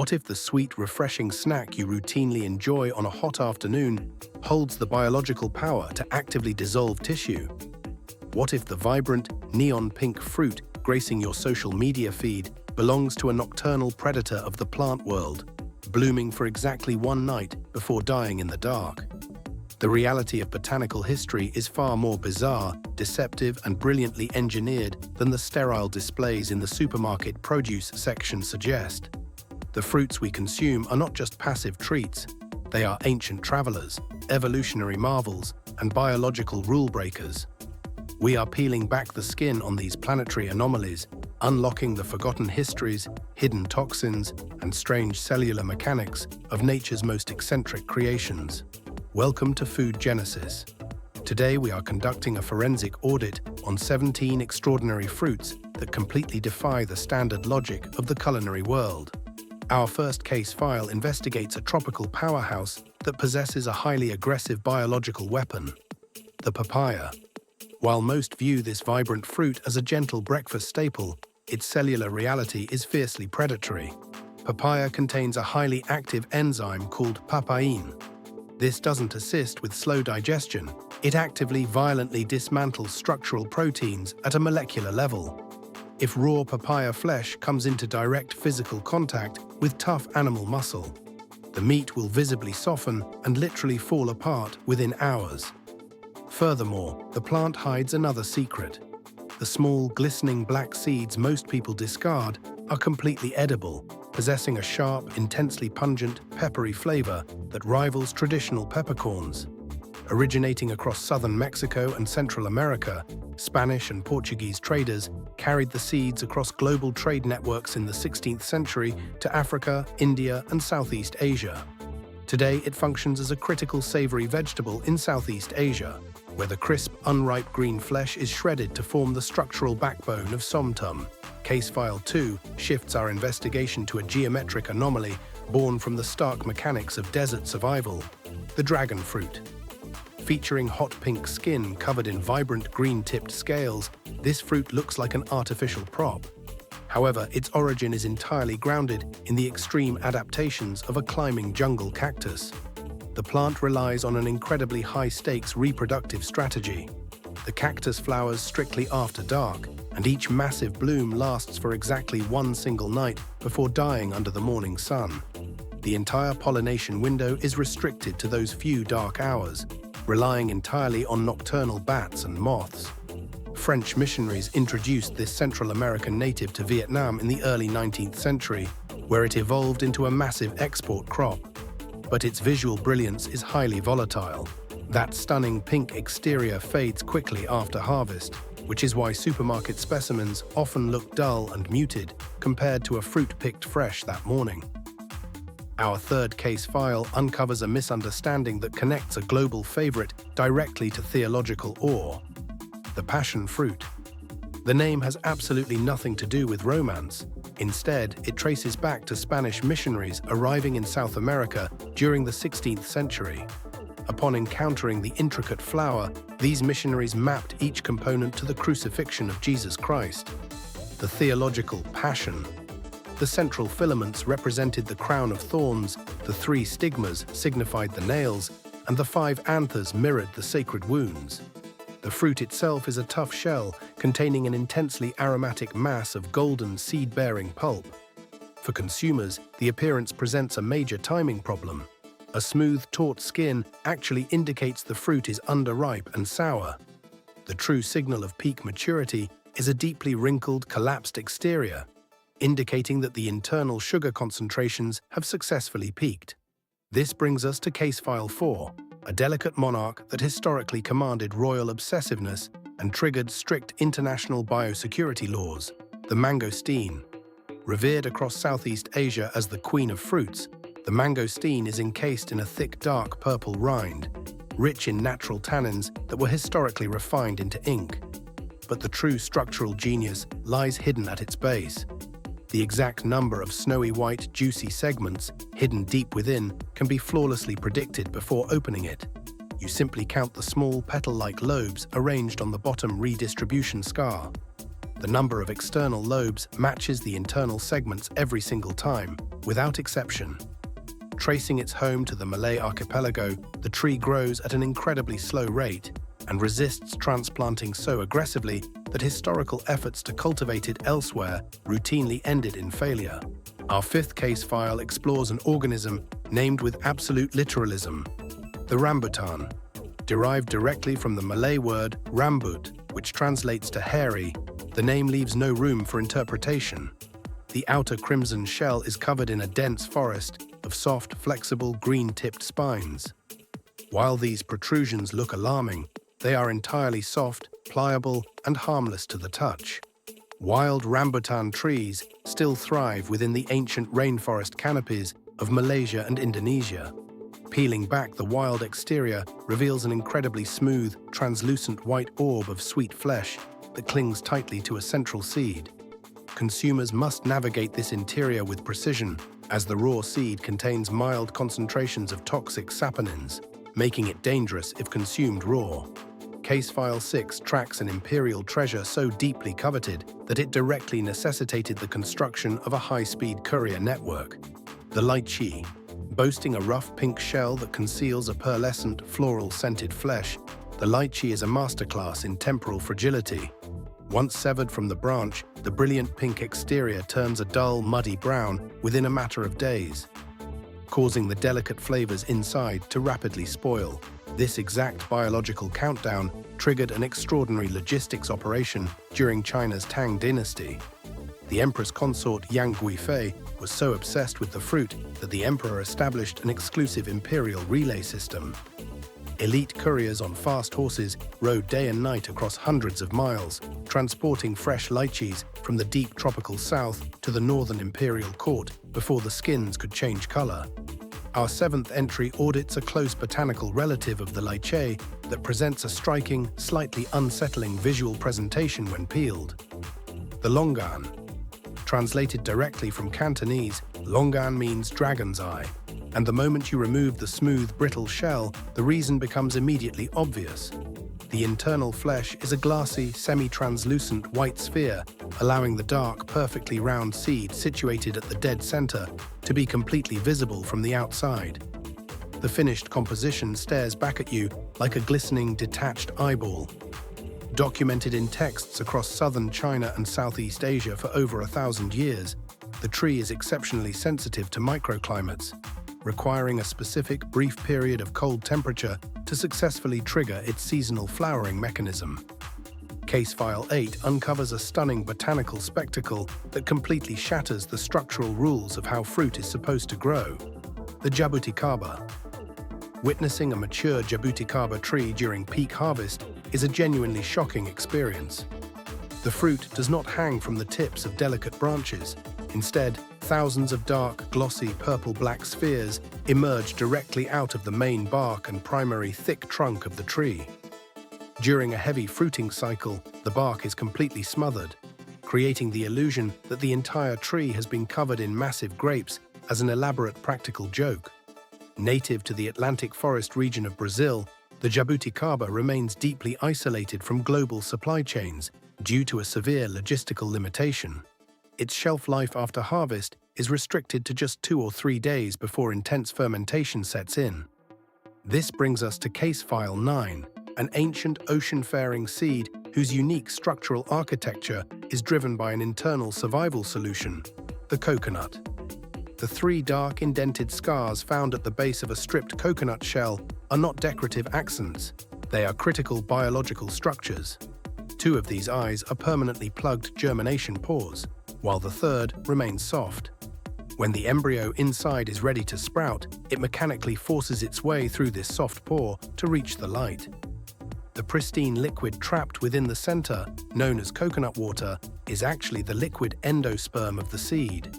What if the sweet, refreshing snack you routinely enjoy on a hot afternoon holds the biological power to actively dissolve tissue? What if the vibrant, neon-pink fruit gracing your social media feed belongs to a nocturnal predator of the plant world, blooming for exactly one night before dying in the dark? The reality of botanical history is far more bizarre, deceptive, and brilliantly engineered than the sterile displays in the supermarket produce section suggest. The fruits we consume are not just passive treats. They are ancient travelers, evolutionary marvels, and biological rule breakers. We are peeling back the skin on these planetary anomalies, unlocking the forgotten histories, hidden toxins, and strange cellular mechanics of nature's most eccentric creations. Welcome to Food Genesis. Today we are conducting a forensic audit on 17 extraordinary fruits that completely defy the standard logic of the culinary world. Our first case file investigates a tropical powerhouse that possesses a highly aggressive biological weapon, the papaya. While most view this vibrant fruit as a gentle breakfast staple, its cellular reality is fiercely predatory. Papaya contains a highly active enzyme called papain. This doesn't assist with slow digestion. It actively, violently dismantles structural proteins at a molecular level. If raw papaya flesh comes into direct physical contact with tough animal muscle, the meat will visibly soften and literally fall apart within hours. Furthermore, the plant hides another secret. The small, glistening black seeds most people discard are completely edible, possessing a sharp, intensely pungent, peppery flavor that rivals traditional peppercorns. Originating across southern Mexico and Central America, Spanish and Portuguese traders carried the seeds across global trade networks in the 16th century to Africa, India, and Southeast Asia. Today, it functions as a critical savory vegetable in Southeast Asia, where the crisp, unripe green flesh is shredded to form the structural backbone of somtum. Case File 2 shifts our investigation to a geometric anomaly born from the stark mechanics of desert survival, the dragon fruit. Featuring hot pink skin covered in vibrant green-tipped scales, this fruit looks like an artificial prop. However, its origin is entirely grounded in the extreme adaptations of a climbing jungle cactus. The plant relies on an incredibly high-stakes reproductive strategy. The cactus flowers strictly after dark, and each massive bloom lasts for exactly one single night before dying under the morning sun. The entire pollination window is restricted to those few dark hours, relying entirely on nocturnal bats and moths. French missionaries introduced this Central American native to Vietnam in the early 19th century, where it evolved into a massive export crop. But its visual brilliance is highly volatile. That stunning pink exterior fades quickly after harvest, which is why supermarket specimens often look dull and muted compared to a fruit picked fresh that morning. Our third case file uncovers a misunderstanding that connects a global favorite directly to theological awe: the passion fruit. The name has absolutely nothing to do with romance. Instead, it traces back to Spanish missionaries arriving in South America during the 16th century. Upon encountering the intricate flower, these missionaries mapped each component to the crucifixion of Jesus Christ. The theological passion. The central filaments represented the crown of thorns, the 3 stigmas signified the nails, and the 5 anthers mirrored the sacred wounds. The fruit itself is a tough shell containing an intensely aromatic mass of golden seed-bearing pulp. For consumers, the appearance presents a major timing problem. A smooth, taut skin actually indicates the fruit is underripe and sour. The true signal of peak maturity is a deeply wrinkled, collapsed exterior, indicating that the internal sugar concentrations have successfully peaked. This brings us to Case File 4, a delicate monarch that historically commanded royal obsessiveness and triggered strict international biosecurity laws, the mangosteen. Revered across Southeast Asia as the queen of fruits, the mangosteen is encased in a thick, dark purple rind, rich in natural tannins that were historically refined into ink. But the true structural genius lies hidden at its base. The exact number of snowy white, juicy segments hidden deep within can be flawlessly predicted before opening it. You simply count the small petal-like lobes arranged on the bottom redistribution scar. The number of external lobes matches the internal segments every single time, without exception. Tracing its home to the Malay archipelago, the tree grows at an incredibly slow rate and resists transplanting so aggressively that historical efforts to cultivate it elsewhere routinely ended in failure. Our fifth case file explores an organism named with absolute literalism, the rambutan. Derived directly from the Malay word rambut, which translates to hairy, the name leaves no room for interpretation. The outer crimson shell is covered in a dense forest of soft, flexible, green-tipped spines. While these protrusions look alarming, they are entirely soft, pliable, and harmless to the touch. Wild rambutan trees still thrive within the ancient rainforest canopies of Malaysia and Indonesia. Peeling back the wild exterior reveals an incredibly smooth, translucent white orb of sweet flesh that clings tightly to a central seed. Consumers must navigate this interior with precision, as the raw seed contains mild concentrations of toxic saponins, making it dangerous if consumed raw. Case File 6 tracks an imperial treasure so deeply coveted that it directly necessitated the construction of a high-speed courier network. The lychee. Boasting a rough pink shell that conceals a pearlescent, floral-scented flesh, the lychee is a masterclass in temporal fragility. Once severed from the branch, the brilliant pink exterior turns a dull, muddy brown within a matter of days, causing the delicate flavors inside to rapidly spoil. This exact biological countdown triggered an extraordinary logistics operation during China's Tang dynasty. The empress consort Yang Guifei was so obsessed with the fruit that the emperor established an exclusive imperial relay system. Elite couriers on fast horses rode day and night across hundreds of miles, transporting fresh lychees from the deep tropical south to the northern imperial court before the skins could change color. Our seventh entry audits a close botanical relative of the lychee that presents a striking, slightly unsettling visual presentation when peeled. The longan. Translated directly from Cantonese, longan means dragon's eye, and the moment you remove the smooth, brittle shell, the reason becomes immediately obvious. The internal flesh is a glassy, semi-translucent white sphere, allowing the dark, perfectly round seed situated at the dead center to be completely visible from the outside. The finished composition stares back at you like a glistening, detached eyeball. Documented in texts across southern China and Southeast Asia for over 1,000 years, the tree is exceptionally sensitive to microclimates, requiring a specific brief period of cold temperature to successfully trigger its seasonal flowering mechanism. Case File 8 uncovers a stunning botanical spectacle that completely shatters the structural rules of how fruit is supposed to grow. The jabuticaba. Witnessing a mature jabuticaba tree during peak harvest is a genuinely shocking experience. The fruit does not hang from the tips of delicate branches. Instead, thousands of dark, glossy purple-black spheres emerge directly out of the main bark and primary thick trunk of the tree. During a heavy fruiting cycle, the bark is completely smothered, creating the illusion that the entire tree has been covered in massive grapes as an elaborate practical joke. Native to the Atlantic forest region of Brazil, the jabuticaba remains deeply isolated from global supply chains due to a severe logistical limitation. Its shelf life after harvest is restricted to just 2 or 3 days before intense fermentation sets in. This brings us to Case File 9, an ancient ocean-faring seed whose unique structural architecture is driven by an internal survival solution, the coconut. The 3 dark indented scars found at the base of a stripped coconut shell are not decorative accents. They are critical biological structures. 2 of these eyes are permanently plugged germination pores, while the third remains soft. When the embryo inside is ready to sprout, it mechanically forces its way through this soft pore to reach the light. The pristine liquid trapped within the center, known as coconut water, is actually the liquid endosperm of the seed.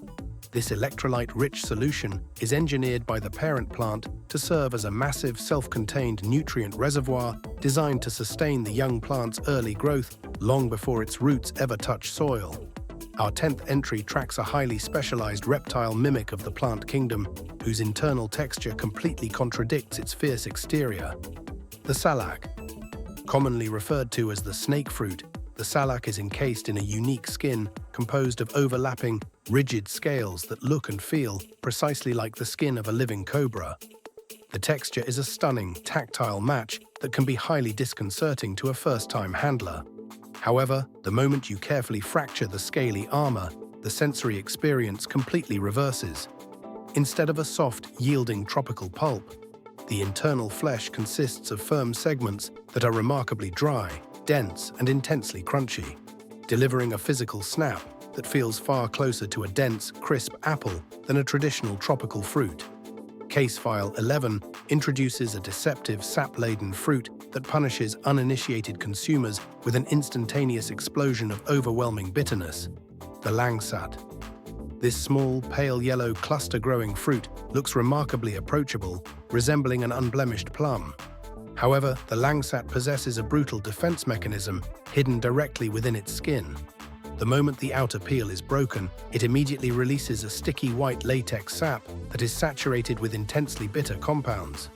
This electrolyte-rich solution is engineered by the parent plant to serve as a massive self-contained nutrient reservoir designed to sustain the young plant's early growth long before its roots ever touch soil. Our 10th entry tracks a highly specialized reptile mimic of the plant kingdom, whose internal texture completely contradicts its fierce exterior. The salak. Commonly referred to as the snake fruit, the salak is encased in a unique skin composed of overlapping, rigid scales that look and feel precisely like the skin of a living cobra. The texture is a stunning, tactile match that can be highly disconcerting to a first-time handler. However, the moment you carefully fracture the scaly armor, the sensory experience completely reverses. Instead of a soft, yielding tropical pulp, the internal flesh consists of firm segments that are remarkably dry, dense, and intensely crunchy, delivering a physical snap that feels far closer to a dense, crisp apple than a traditional tropical fruit. Case File 11 introduces a deceptive, sap-laden fruit that punishes uninitiated consumers with an instantaneous explosion of overwhelming bitterness: the langsat. This small, pale yellow cluster-growing fruit looks remarkably approachable, resembling an unblemished plum. However, the langsat possesses a brutal defense mechanism hidden directly within its skin. The moment the outer peel is broken, it immediately releases a sticky white latex sap that is saturated with intensely bitter compounds.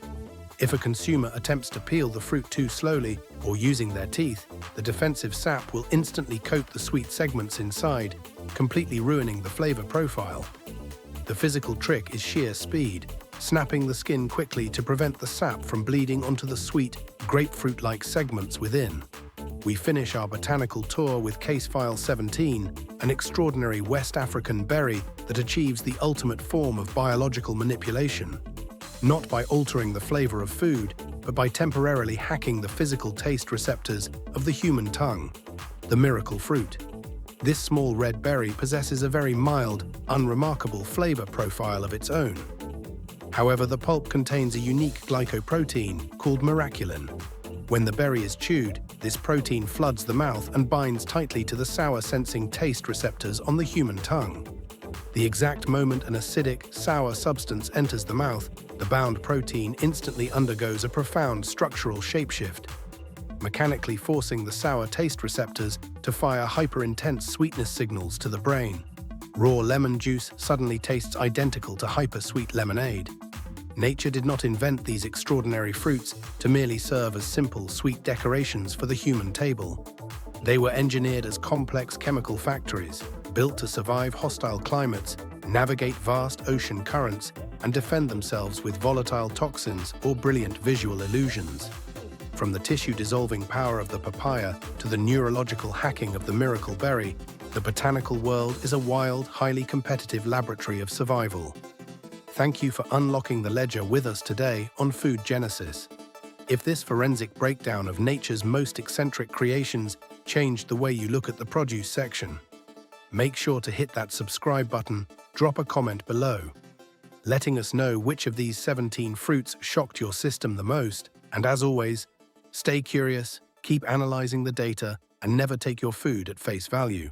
If a consumer attempts to peel the fruit too slowly or using their teeth, the defensive sap will instantly coat the sweet segments inside, completely ruining the flavor profile. The physical trick is sheer speed, snapping the skin quickly to prevent the sap from bleeding onto the sweet, grapefruit-like segments within. We finish our botanical tour with Case File 17, an extraordinary West African berry that achieves the ultimate form of biological manipulation. Not by altering the flavor of food, but by temporarily hacking the physical taste receptors of the human tongue. The miracle fruit. This small red berry possesses a very mild, unremarkable flavor profile of its own. However, the pulp contains a unique glycoprotein called miraculin. When the berry is chewed, this protein floods the mouth and binds tightly to the sour-sensing taste receptors on the human tongue. The exact moment an acidic, sour substance enters the mouth, the bound protein instantly undergoes a profound structural shapeshift, mechanically forcing the sour taste receptors to fire hyper-intense sweetness signals to the brain. Raw lemon juice suddenly tastes identical to hyper-sweet lemonade. Nature did not invent these extraordinary fruits to merely serve as simple, sweet decorations for the human table. They were engineered as complex chemical factories, built to survive hostile climates, navigate vast ocean currents, and defend themselves with volatile toxins or brilliant visual illusions. From the tissue-dissolving power of the papaya to the neurological hacking of the miracle berry, the botanical world is a wild, highly competitive laboratory of survival. Thank you for unlocking the ledger with us today on Food Genesis. If this forensic breakdown of nature's most eccentric creations changed the way you look at the produce section, make sure to hit that subscribe button, drop a comment below, letting us know which of these 17 fruits shocked your system the most. And as always, stay curious, keep analyzing the data, and never take your food at face value.